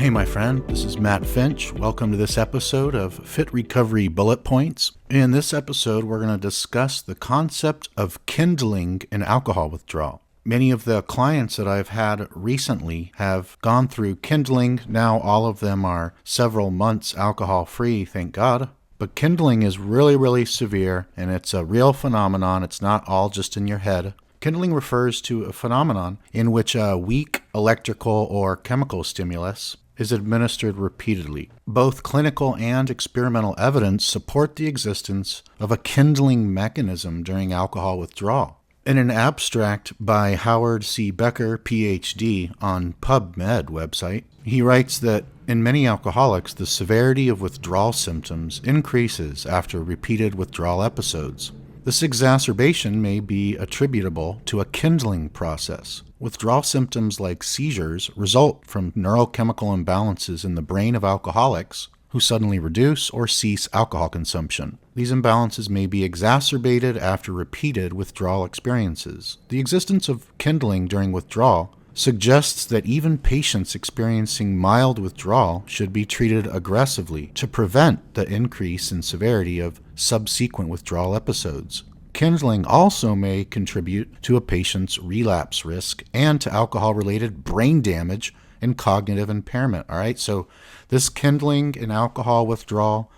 Hey, my friend, this is Matt Finch. Welcome to this episode of Fit Recovery Bullet Points. In this episode, we're going to discuss the concept of kindling in alcohol withdrawal. Many of the clients that I've had recently have gone through kindling. Now all of them are several months alcohol-free, thank God. But kindling is really severe, and it's a real phenomenon. It's not all just in your head. Kindling refers to a phenomenon in which a weak electrical or chemical stimulus is administered repeatedly. Both clinical and experimental evidence support the existence of a kindling mechanism during alcohol withdrawal. In an abstract by Howard C. Becker, PhD, on PubMed website, he writes that in many alcoholics, the severity of withdrawal symptoms increases after repeated withdrawal episodes. This exacerbation may be attributable to a kindling process. Withdrawal symptoms like seizures result from neurochemical imbalances in the brain of alcoholics who suddenly reduce or cease alcohol consumption. These imbalances may be exacerbated after repeated withdrawal experiences. The existence of kindling during withdrawal suggests that even patients experiencing mild withdrawal should be treated aggressively to prevent the increase in severity of subsequent withdrawal episodes. Kindling also may contribute to a patient's relapse risk and to alcohol-related brain damage and cognitive impairment. All right, so this kindling in alcohol withdrawal,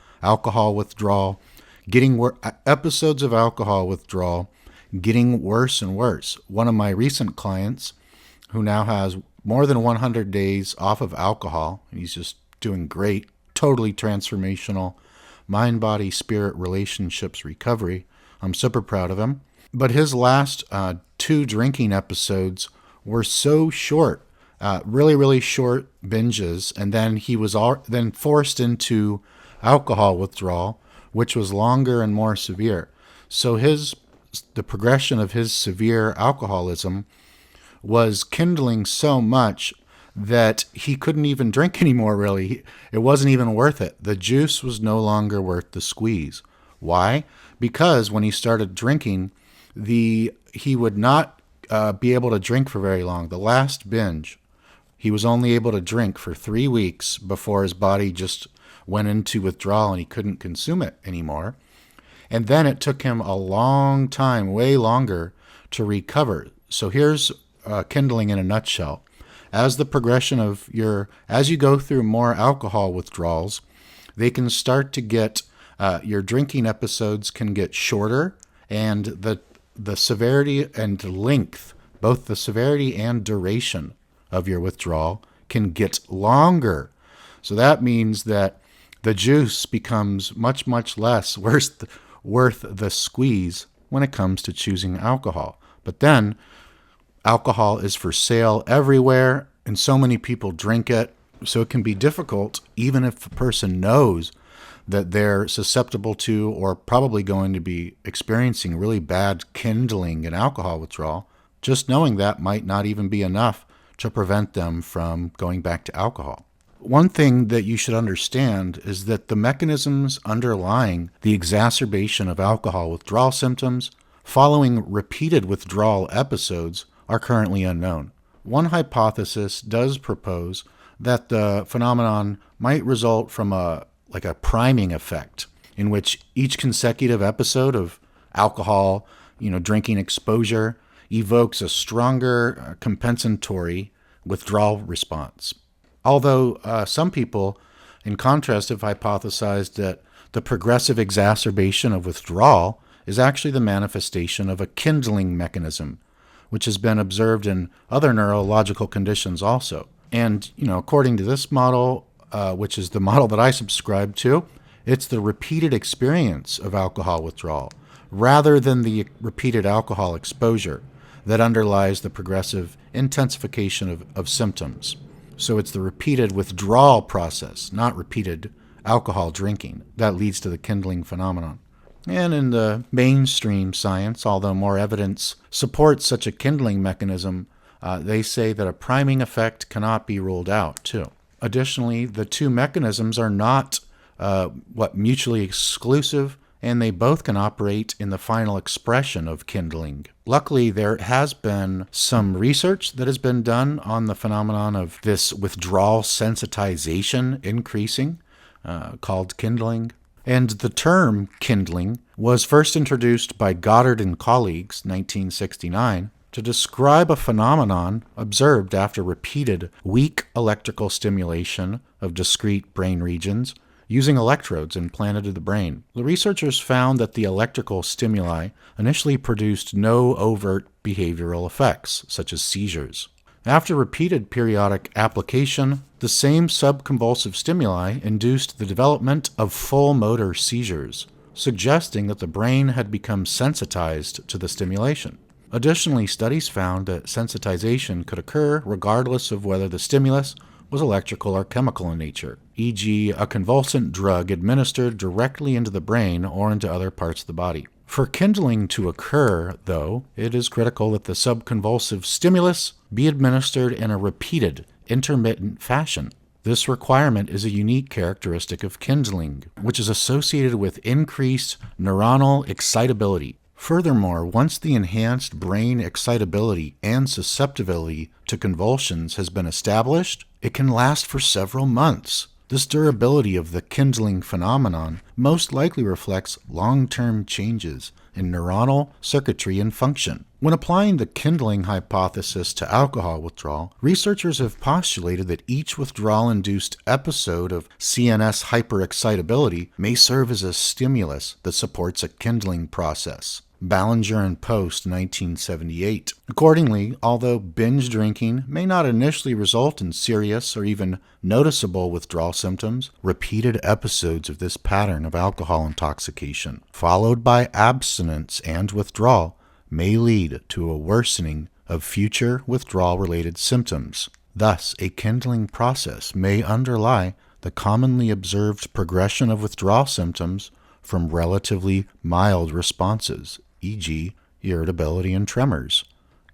episodes of alcohol withdrawal getting worse and worse. One of my recent clients who now has more than 100 days off of alcohol, and he's just doing great, totally transformational mind, body, spirit, relationships recovery. I'm super proud of him. But his last 2 drinking episodes were so short, really short binges, and then he was then forced into alcohol withdrawal, which was longer and more severe. So the progression of his severe alcoholism was kindling so much that he couldn't even drink anymore, really. It wasn't even worth it. The juice was no longer worth the squeeze. Why? Because when he started drinking, he would not be able to drink for very long. The last binge, he was only able to drink for 3 weeks before his body just went into withdrawal and he couldn't consume it anymore. And then it took him a long time, way longer, to recover. So here's kindling in a nutshell. As you go through more alcohol withdrawals, they can start to get, your drinking episodes can get shorter, and the severity and length, both the severity and duration of your withdrawal can get longer. So that means that the juice becomes much less worth the squeeze when it comes to choosing alcohol. But then alcohol is for sale everywhere, and so many people drink it, so it can be difficult, even if a person knows that they're susceptible to or probably going to be experiencing really bad kindling in alcohol withdrawal. Just knowing that might not even be enough to prevent them from going back to alcohol. One thing that you should understand is that the mechanisms underlying the exacerbation of alcohol withdrawal symptoms following repeated withdrawal episodes are currently unknown. One hypothesis does propose that the phenomenon might result from a priming effect, in which each consecutive episode of alcohol, drinking exposure evokes a stronger compensatory withdrawal response. Although some people, in contrast, have hypothesized that the progressive exacerbation of withdrawal is actually the manifestation of a kindling mechanism, which has been observed in other neurological conditions also. And, according to this model, which is the model that I subscribe to, it's the repeated experience of alcohol withdrawal, rather than the repeated alcohol exposure, that underlies the progressive intensification of symptoms. So it's the repeated withdrawal process, not repeated alcohol drinking, that leads to the kindling phenomenon. And in the mainstream science, although more evidence supports such a kindling mechanism, they say that a priming effect cannot be ruled out, too. Additionally, the two mechanisms are not mutually exclusive, and they both can operate in the final expression of kindling. Luckily, there has been some research that has been done on the phenomenon of this withdrawal sensitization increasing, called kindling. And the term kindling was first introduced by Goddard and colleagues, 1969, to describe a phenomenon observed after repeated weak electrical stimulation of discrete brain regions using electrodes implanted in the brain. The researchers found that the electrical stimuli initially produced no overt behavioral effects, such as seizures. After repeated periodic application, the same subconvulsive stimuli induced the development of full motor seizures, suggesting that the brain had become sensitized to the stimulation. Additionally, studies found that sensitization could occur regardless of whether the stimulus was electrical or chemical in nature, e.g., a convulsant drug administered directly into the brain or into other parts of the body. For kindling to occur, though, it is critical that the subconvulsive stimulus be administered in a repeated, intermittent fashion. This requirement is a unique characteristic of kindling, which is associated with increased neuronal excitability. Furthermore, once the enhanced brain excitability and susceptibility to convulsions has been established, it can last for several months. This durability of the kindling phenomenon most likely reflects long-term changes in neuronal circuitry and function. When applying the kindling hypothesis to alcohol withdrawal, researchers have postulated that each withdrawal-induced episode of CNS hyperexcitability may serve as a stimulus that supports a kindling process. Ballinger and Post, 1978. Accordingly, although binge drinking may not initially result in serious or even noticeable withdrawal symptoms, repeated episodes of this pattern of alcohol intoxication, followed by abstinence and withdrawal, may lead to a worsening of future withdrawal-related symptoms. Thus, a kindling process may underlie the commonly observed progression of withdrawal symptoms from relatively mild responses, e.g., irritability and tremors,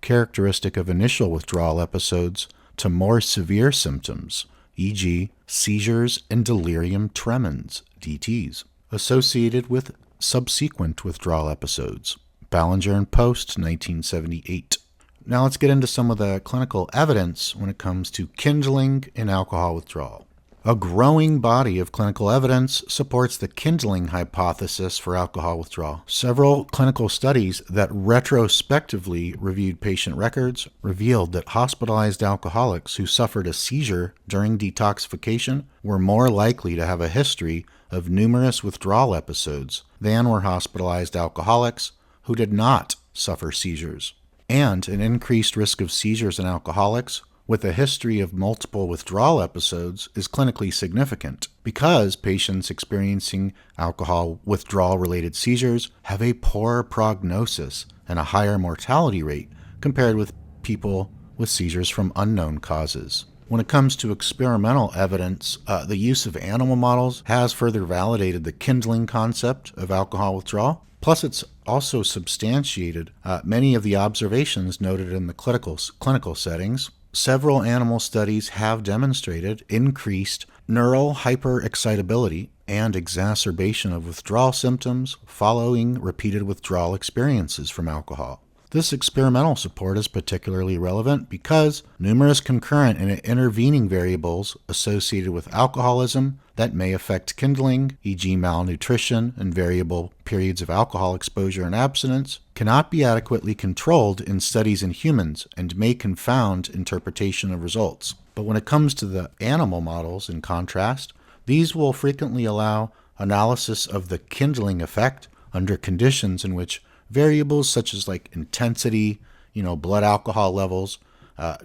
characteristic of initial withdrawal episodes, to more severe symptoms, e.g., seizures and delirium tremens, DTs, associated with subsequent withdrawal episodes. Ballinger and Post, 1978. Now let's get into some of the clinical evidence when it comes to kindling in alcohol withdrawal. A growing body of clinical evidence supports the kindling hypothesis for alcohol withdrawal. Several clinical studies that retrospectively reviewed patient records revealed that hospitalized alcoholics who suffered a seizure during detoxification were more likely to have a history of numerous withdrawal episodes than were hospitalized alcoholics who did not suffer seizures. And an increased risk of seizures in alcoholics with a history of multiple withdrawal episodes is clinically significant because patients experiencing alcohol withdrawal-related seizures have a poorer prognosis and a higher mortality rate compared with people with seizures from unknown causes. When it comes to experimental evidence, the use of animal models has further validated the kindling concept of alcohol withdrawal. Plus, it's also substantiated many of the observations noted in the clinical settings. Several animal studies have demonstrated increased neural hyperexcitability and exacerbation of withdrawal symptoms following repeated withdrawal experiences from alcohol. This experimental support is particularly relevant because numerous concurrent and intervening variables associated with alcoholism that may affect kindling, e.g. malnutrition and variable periods of alcohol exposure and abstinence, cannot be adequately controlled in studies in humans and may confound interpretation of results. But when it comes to the animal models, in contrast, these will frequently allow analysis of the kindling effect under conditions in which variables such as intensity, blood alcohol levels,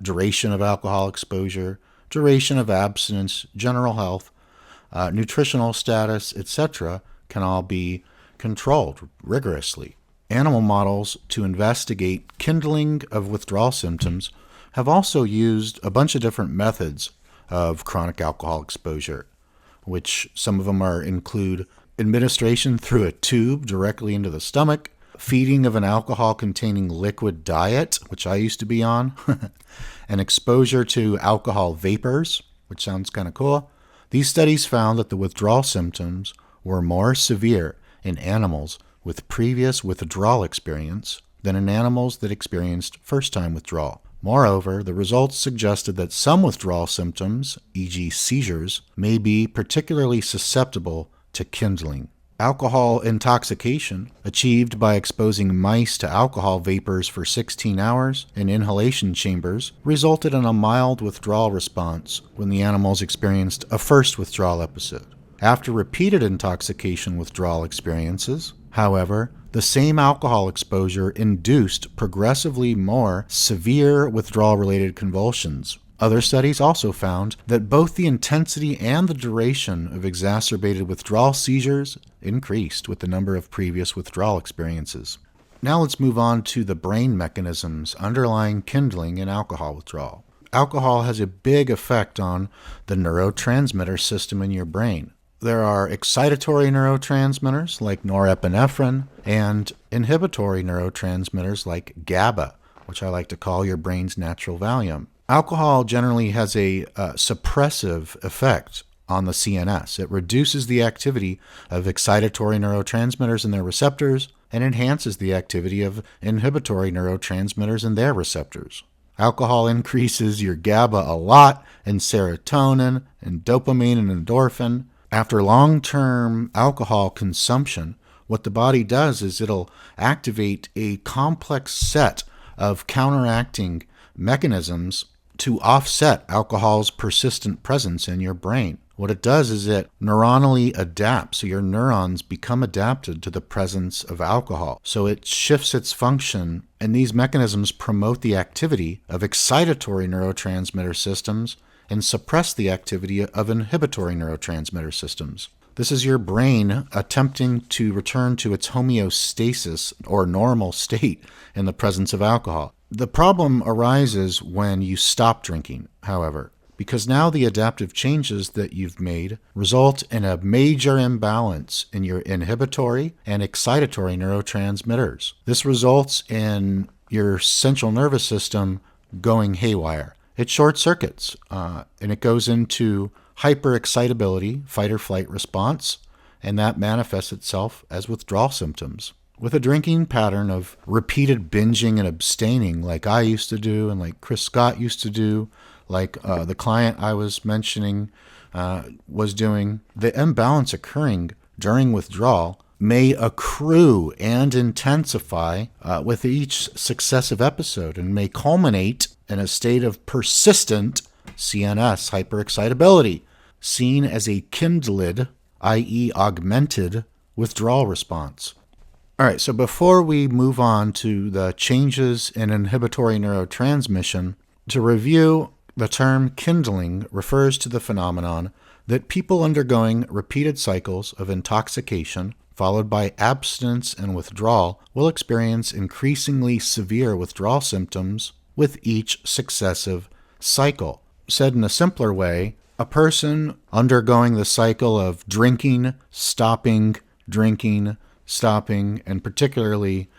duration of alcohol exposure, duration of abstinence, general health, nutritional status, etc., can all be controlled rigorously. Animal models to investigate kindling of withdrawal symptoms have also used a bunch of different methods of chronic alcohol exposure, which some of them include administration through a tube directly into the stomach, feeding of an alcohol-containing liquid diet, which I used to be on, and exposure to alcohol vapors, which sounds kind of cool. These studies found that the withdrawal symptoms were more severe in animals with previous withdrawal experience than in animals that experienced first-time withdrawal. Moreover, the results suggested that some withdrawal symptoms, e.g. seizures, may be particularly susceptible to kindling. Alcohol intoxication, achieved by exposing mice to alcohol vapors for 16 hours in inhalation chambers, resulted in a mild withdrawal response when the animals experienced a first withdrawal episode. After repeated intoxication withdrawal experiences, however, the same alcohol exposure induced progressively more severe withdrawal-related convulsions. Other studies also found that both the intensity and the duration of exacerbated withdrawal seizures increased with the number of previous withdrawal experiences. Now let's move on to the brain mechanisms underlying kindling in alcohol withdrawal. Alcohol has a big effect on the neurotransmitter system in your brain. There are excitatory neurotransmitters like norepinephrine and inhibitory neurotransmitters like GABA, which I like to call your brain's natural Valium. Alcohol generally has a suppressive effect on the CNS. It reduces the activity of excitatory neurotransmitters and their receptors and enhances the activity of inhibitory neurotransmitters and their receptors. Alcohol increases your GABA a lot, and serotonin, and dopamine and endorphin. After long-term alcohol consumption, what the body does is it'll activate a complex set of counteracting mechanisms to offset alcohol's persistent presence in your brain. What it does is it neuronally adapts, so your neurons become adapted to the presence of alcohol. So it shifts its function, and these mechanisms promote the activity of excitatory neurotransmitter systems and suppress the activity of inhibitory neurotransmitter systems. This is your brain attempting to return to its homeostasis or normal state in the presence of alcohol. The problem arises when you stop drinking, however, because now the adaptive changes that you've made result in a major imbalance in your inhibitory and excitatory neurotransmitters. This results in your central nervous system going haywire. It short circuits, and it goes into hyperexcitability, fight or flight response, and that manifests itself as withdrawal symptoms. With a drinking pattern of repeated binging and abstaining like I used to do and like Chris Scott used to do, like the client I was mentioning was doing, the imbalance occurring during withdrawal may accrue and intensify with each successive episode and may culminate in a state of persistent CNS hyperexcitability, seen as a kindled, i.e. augmented, withdrawal response. All right, so before we move on to the changes in inhibitory neurotransmission, to review, the term kindling refers to the phenomenon that people undergoing repeated cycles of intoxication followed by abstinence and withdrawal will experience increasingly severe withdrawal symptoms with each successive cycle. Said in a simpler way, a person undergoing the cycle of drinking, stopping, and particularly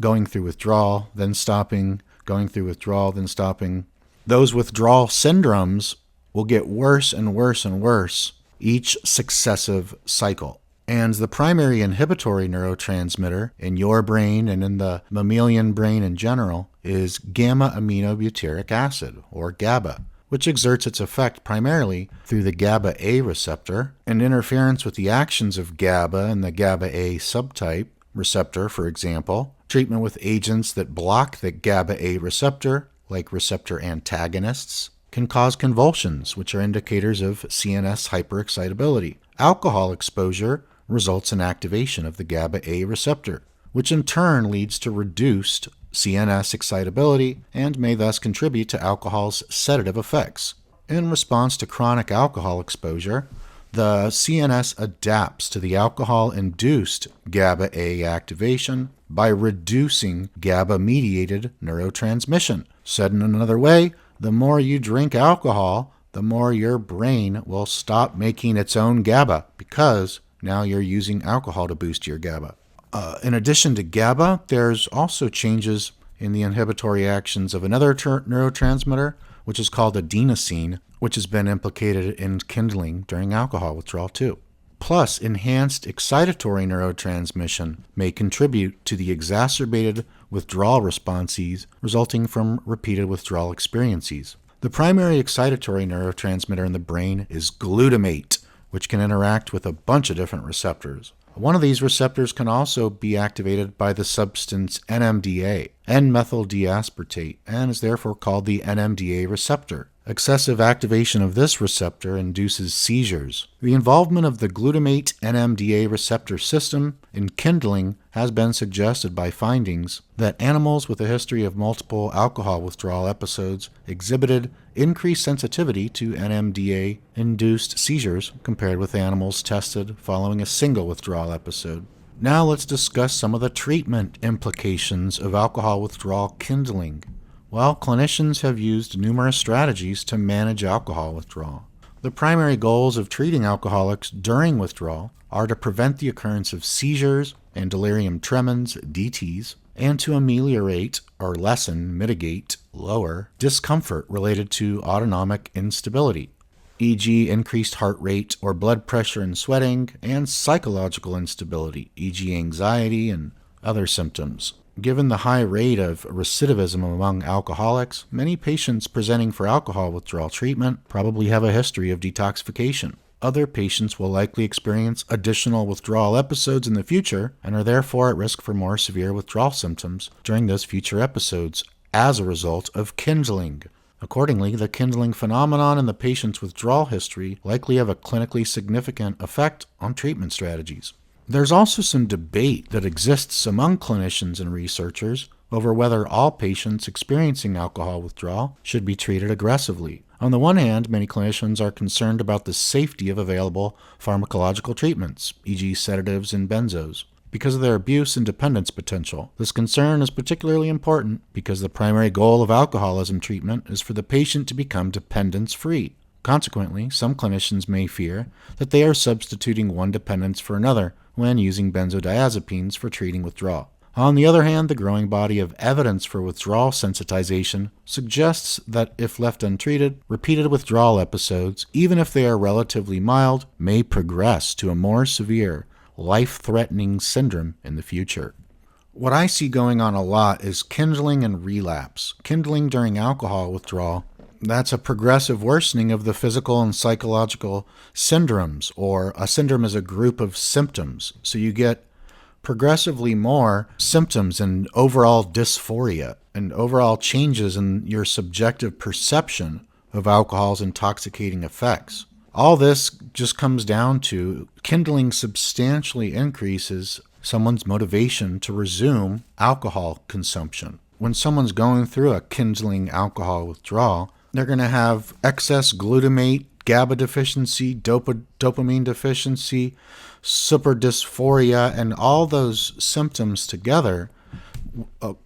going through withdrawal, then stopping, going through withdrawal, then stopping, those withdrawal syndromes will get worse and worse and worse each successive cycle. And the primary inhibitory neurotransmitter in your brain and in the mammalian brain in general is gamma-aminobutyric acid, or GABA, which exerts its effect primarily through the GABA-A receptor, and interference with the actions of GABA and the GABA-A subtype receptor, for example, treatment with agents that block the GABA-A receptor, like receptor antagonists, can cause convulsions, which are indicators of CNS hyperexcitability. Alcohol exposure results in activation of the GABA-A receptor, which in turn leads to reduced CNS excitability and may thus contribute to alcohol's sedative effects. In response to chronic alcohol exposure, the CNS adapts to the alcohol-induced GABA-A activation by reducing GABA-mediated neurotransmission. Said in another way, the more you drink alcohol, the more your brain will stop making its own GABA because now you're using alcohol to boost your GABA. In addition to GABA, there's also changes in the inhibitory actions of another neurotransmitter, which is called adenosine, which has been implicated in kindling during alcohol withdrawal too. plus enhanced excitatory neurotransmission may contribute to the exacerbated withdrawal responses resulting from repeated withdrawal experiences. The primary excitatory neurotransmitter in the brain is glutamate, which can interact with a bunch of different receptors. One of these receptors can also be activated by the substance NMDA, N-methyl D-aspartate, and is therefore called the NMDA receptor. Excessive activation of this receptor induces seizures. The involvement of the glutamate NMDA receptor system in kindling has been suggested by findings that animals with a history of multiple alcohol withdrawal episodes exhibited increased sensitivity to NMDA-induced seizures compared with animals tested following a single withdrawal episode. Now let's discuss some of the treatment implications of alcohol withdrawal kindling. Well, clinicians have used numerous strategies to manage alcohol withdrawal. The primary goals of treating alcoholics during withdrawal are to prevent the occurrence of seizures and delirium tremens, DTs, and to ameliorate or lessen, mitigate, lower discomfort related to autonomic instability, e.g. increased heart rate or blood pressure and sweating, and psychological instability, e.g. anxiety and other symptoms. Given the high rate of recidivism among alcoholics, many patients presenting for alcohol withdrawal treatment probably have a history of detoxification. Other patients will likely experience additional withdrawal episodes in the future and are therefore at risk for more severe withdrawal symptoms during those future episodes as a result of kindling. Accordingly, the kindling phenomenon in the patient's withdrawal history likely have a clinically significant effect on treatment strategies. There's also some debate that exists among clinicians and researchers over whether all patients experiencing alcohol withdrawal should be treated aggressively. On the one hand, many clinicians are concerned about the safety of available pharmacological treatments, e.g. sedatives and benzos, because of their abuse and dependence potential. This concern is particularly important because the primary goal of alcoholism treatment is for the patient to become dependence-free. Consequently, some clinicians may fear that they are substituting one dependence for another when using benzodiazepines for treating withdrawal. On the other hand, the growing body of evidence for withdrawal sensitization suggests that if left untreated, repeated withdrawal episodes, even if they are relatively mild, may progress to a more severe, life-threatening syndrome in the future. What I see going on a lot is kindling and relapse. Kindling during alcohol withdrawal, that's a progressive worsening of the physical and psychological syndromes, or a syndrome is a group of symptoms. So you get progressively more symptoms and overall dysphoria and overall changes in your subjective perception of alcohol's intoxicating effects. All this just comes down to kindling substantially increases someone's motivation to resume alcohol consumption. When someone's going through a kindling alcohol withdrawal, they're going to have excess glutamate, GABA deficiency, dopamine deficiency, superdysphoria, and all those symptoms together,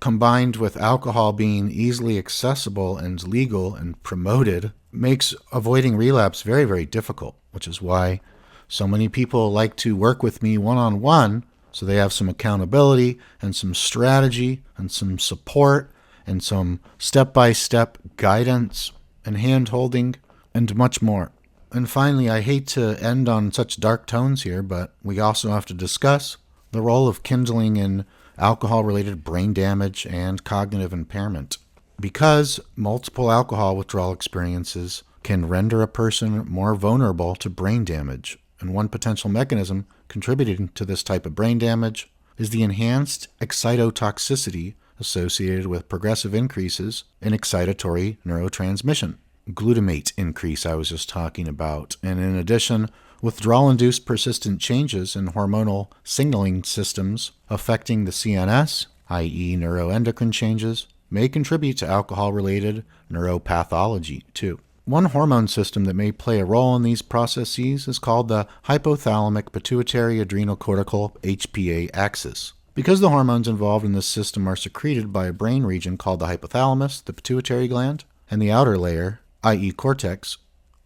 combined with alcohol being easily accessible and legal and promoted, makes avoiding relapse very, very difficult, which is why so many people like to work with me one-on-one, so they have some accountability and some strategy and some support and some step-by-step guidance and hand-holding and much more. And finally, I hate to end on such dark tones here, but we also have to discuss the role of kindling in alcohol-related brain damage and cognitive impairment. Because multiple alcohol withdrawal experiences can render a person more vulnerable to brain damage, and one potential mechanism contributing to this type of brain damage is the enhanced excitotoxicity associated with progressive increases in excitatory neurotransmission. Glutamate increase I was just talking about, and in addition, withdrawal-induced persistent changes in hormonal signaling systems affecting the CNS, i.e. neuroendocrine changes, may contribute to alcohol-related neuropathology too. One hormone system that may play a role in these processes is called the hypothalamic pituitary adrenal cortical HPA axis. Because the hormones involved in this system are secreted by a brain region called the hypothalamus, the pituitary gland, and the outer layer, i.e. cortex,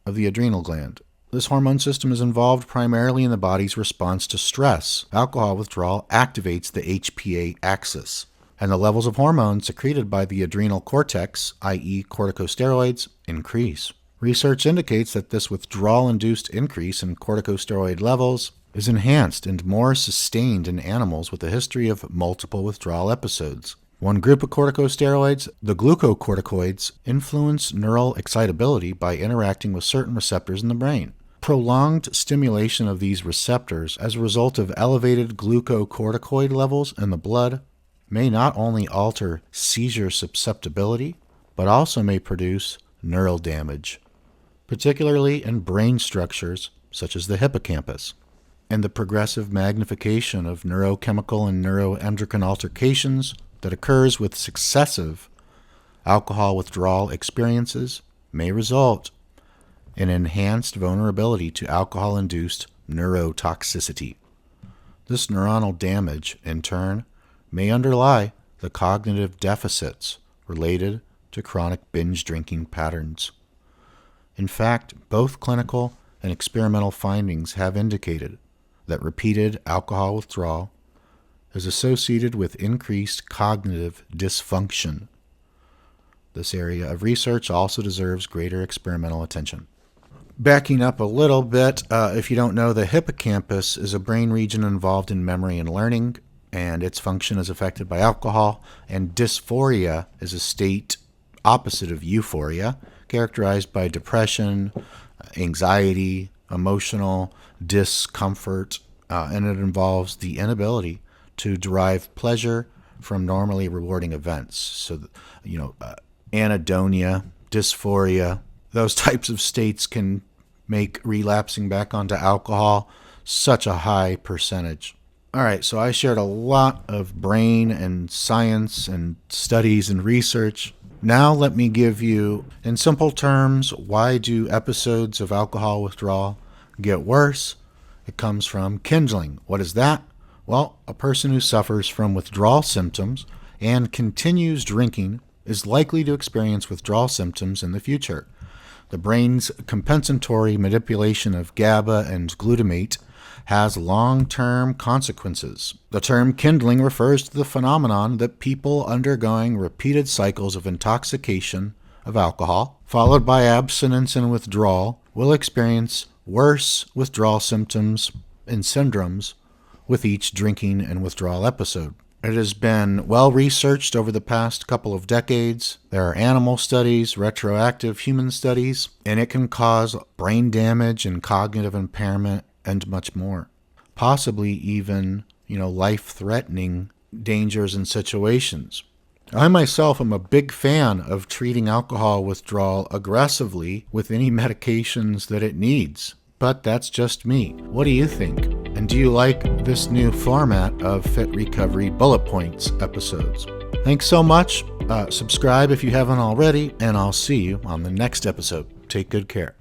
of the adrenal gland. This hormone system is involved primarily in the body's response to stress. Alcohol withdrawal activates the HPA axis, and the levels of hormones secreted by the adrenal cortex, i.e. corticosteroids, increase. Research indicates that this withdrawal-induced increase in corticosteroid levels is enhanced and more sustained in animals with a history of multiple withdrawal episodes. One group of corticosteroids, the glucocorticoids, influence neural excitability by interacting with certain receptors in the brain. Prolonged stimulation of these receptors as a result of elevated glucocorticoid levels in the blood may not only alter seizure susceptibility, but also may produce neural damage, particularly in brain structures such as the hippocampus. And the progressive magnification of neurochemical and neuroendocrine altercations that occurs with successive alcohol withdrawal experiences may result in enhanced vulnerability to alcohol-induced neurotoxicity. This neuronal damage, in turn, may underlie the cognitive deficits related to chronic binge drinking patterns. In fact, both clinical and experimental findings have indicated that repeated alcohol withdrawal is associated with increased cognitive dysfunction. This area of research also deserves greater experimental attention. Backing up a little bit, if you don't know, the hippocampus is a brain region involved in memory and learning, and its function is affected by alcohol, and dysphoria is a state opposite of euphoria, characterized by depression, anxiety, emotional discomfort, and it involves the inability to derive pleasure from normally rewarding events. So, anhedonia, dysphoria, those types of states can make relapsing back onto alcohol such a high percentage. All right, so I shared a lot of brain and science and studies and research. Now let me give you, in simple terms, why do episodes of alcohol withdrawal get worse? It comes from kindling. What is that? Well, a person who suffers from withdrawal symptoms and continues drinking is likely to experience withdrawal symptoms in the future. The brain's compensatory manipulation of GABA and glutamate has long-term consequences. The term kindling refers to the phenomenon that people undergoing repeated cycles of intoxication of alcohol, followed by abstinence and withdrawal, will experience worse withdrawal symptoms and syndromes with each drinking and withdrawal episode. It has been well researched over the past couple of decades. There are animal studies, retroactive human studies, and it can cause brain damage and cognitive impairment and much more. Possibly even, life-threatening dangers and situations. I myself am a big fan of treating alcohol withdrawal aggressively with any medications that it needs. But that's just me. What do you think? And do you like this new format of Fit Recovery Bullet Points episodes? Thanks so much. Subscribe if you haven't already, and I'll see you on the next episode. Take good care.